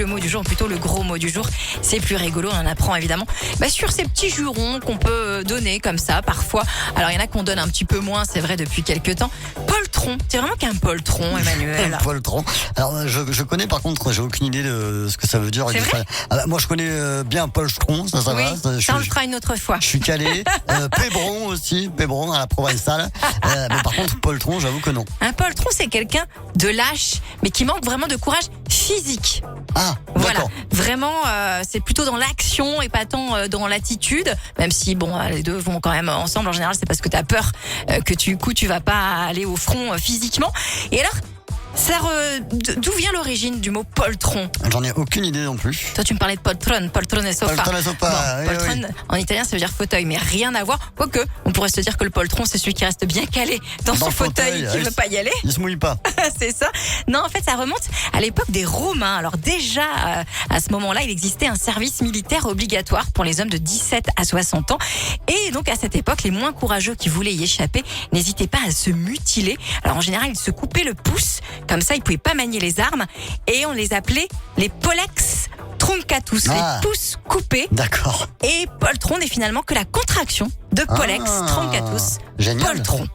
Le mot du jour, plutôt le gros mot du jour, c'est plus rigolo, on en apprend évidemment sur ces petits jurons qu'on peut donner comme ça parfois. Alors il y en a qu'on donne un petit peu moins, c'est vrai, depuis quelques temps. Poltron, c'est vraiment qu'un poltron, Emmanuel. Un poltron. Alors je connais, par contre, j'ai aucune idée de ce que ça veut dire. C'est vrai Moi je connais bien poltron, ça oui, va. Ça on le fera une autre fois. Je suis calé. Pébron aussi, Pébron à la provençale. Mais par contre, poltron, j'avoue que non. Un poltron, c'est quelqu'un de lâche, mais qui manque vraiment de courage physique. Ah, voilà, d'accord. vraiment, c'est plutôt dans l'action et pas tant dans l'attitude. Même si, les deux vont quand même ensemble. En général, c'est parce que t'as peur que tu vas pas aller au front physiquement. Et alors, d'où vient l'origine du mot poltron? J'en ai aucune idée non plus. Toi, tu me parlais de poltrone et sofa. Poltrone et sofa, oui, poltrone, oui. en italien, ça veut dire fauteuil, mais rien à voir. Quoique, on pourrait se dire que le poltron, c'est celui qui reste bien calé dans son le fauteuil, qui veut pas y aller. Il se mouille pas. C'est ça. Non, en fait, ça remonte à l'époque des Romains. Alors déjà, à ce moment-là, il existait un service militaire obligatoire pour les hommes de 17 à 60 ans. Et donc, à cette époque, les moins courageux qui voulaient y échapper n'hésitaient pas à se mutiler. Alors, en général, ils se coupaient le pouce. Comme ça, ils pouvaient pas manier les armes. Et on les appelait les pollex truncatus, les pouces coupés. D'accord. Et poltron n'est finalement que la contraction de pollex truncatus. Génial. Poltron.